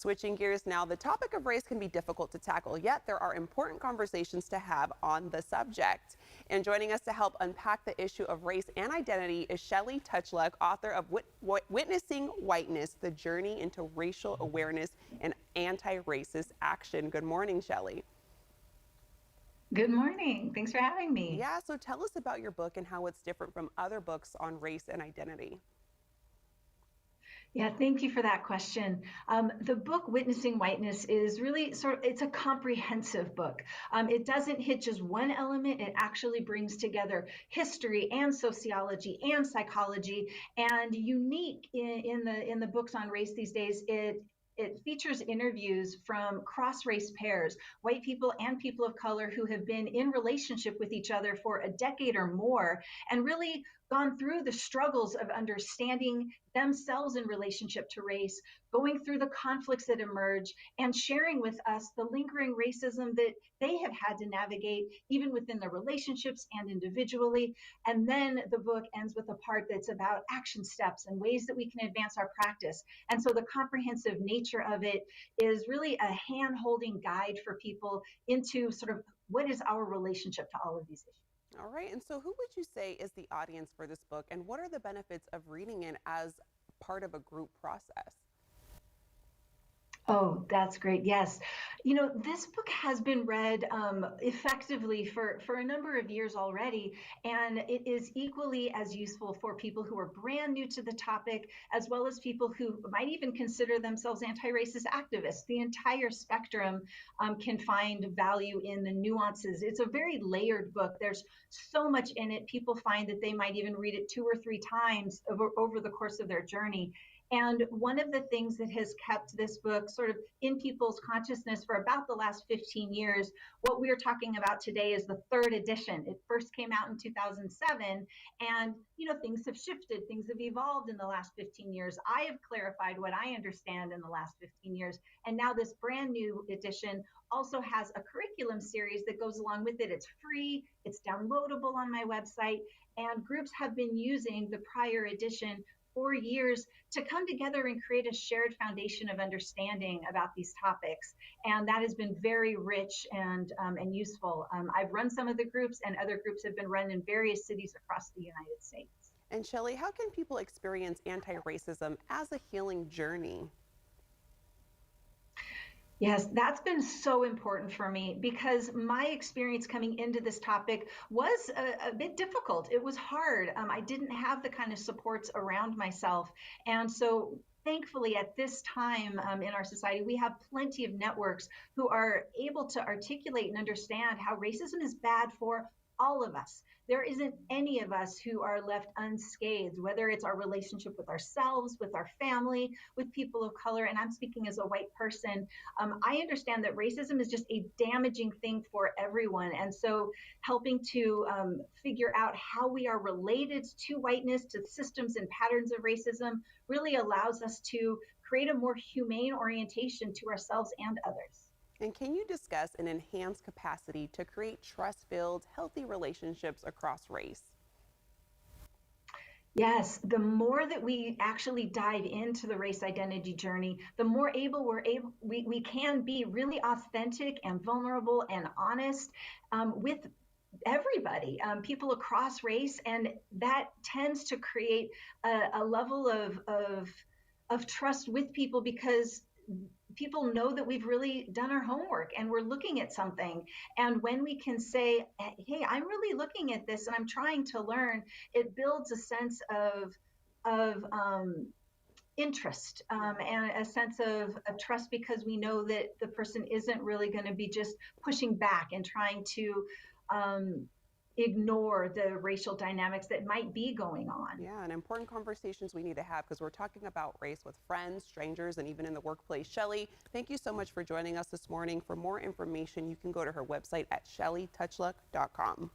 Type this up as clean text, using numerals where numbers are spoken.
Switching gears now, the topic of race can be difficult to tackle, yet there are important conversations to have on the subject. And joining us to help unpack the issue of race and identity is Shelly Tochluk, author of Witnessing Whiteness, The Journey into Racial Awareness and Anti-Racist Action. Good morning, Shelly. Good morning. Thanks for having me. Yeah, so tell us about your book and how it's different from other books on race and identity. Yeah, thank you for that question. The book Witnessing Whiteness is really it's a comprehensive book. It doesn't hit just one element. It actually brings together history and sociology and psychology. And unique in the books on race these days, it features interviews from cross-race pairs, white people and people of color who have been in relationship with each other for a decade or more and really gone through the struggles of understanding themselves in relationship to race, going through the conflicts that emerge, and sharing with us the lingering racism that they have had to navigate, even within their relationships and individually. And then the book ends with a part that's about action steps and ways that we can advance our practice. And so the comprehensive nature of it is really a hand-holding guide for people into sort of what is our relationship to all of these issues. All right, and so who would you say is the audience for this book, and what are the benefits of reading it as part of a group process? Oh, that's great. Yes. This book has been read effectively for a number of years already, and it is equally as useful for people who are brand new to the topic, as well as people who might even consider themselves anti-racist activists. The entire spectrum can find value in the nuances. It's a very layered book. There's so much in it. People find that they might even read it 2 or 3 times over the course of their journey. And one of the things that has kept this book sort of in people's consciousness for about the last 15 years, what we are talking about today is the 3rd edition. It first came out in 2007, and things have shifted, things have evolved in the last 15 years. I have clarified what I understand in the last 15 years, and now this brand new edition also has a curriculum series that goes along with it. It's free, it's downloadable on my website, and groups have been using the prior edition for years to come together and create a shared foundation of understanding about these topics. And that has been very rich and useful. I've run some of the groups, and other groups have been run in various cities across the United States. And Shelly, how can people experience anti-racism as a healing journey? Yes, that's been so important for me because my experience coming into this topic was a bit difficult. It was hard. I didn't have the kind of supports around myself. And so thankfully, at this time in our society, we have plenty of networks who are able to articulate and understand how racism is bad for all of us. There isn't any of us who are left unscathed, whether it's our relationship with ourselves, with our family, with people of color. And I'm speaking as a white person. I understand that racism is just a damaging thing for everyone. And so helping to figure out how we are related to whiteness, to systems and patterns of racism, really allows us to create a more humane orientation to ourselves and others. And can you discuss an enhanced capacity to create trust-filled, healthy relationships across race? Yes, the more that we actually dive into the race identity journey, the more we can be really authentic and vulnerable and honest with everybody, people across race, and that tends to create a level of trust with people because people know that we've really done our homework and we're looking at something. And when we can say, hey, I'm really looking at this and I'm trying to learn, it builds a sense of interest and a sense of trust because we know that the person isn't really going to be just pushing back and trying to ignore the racial dynamics that might be going on. Yeah, and important conversations we need to have because we're talking about race with friends, strangers, and even in the workplace. Shelly, thank you so much for joining us this morning. For more information, you can go to her website at shellytochluk.com.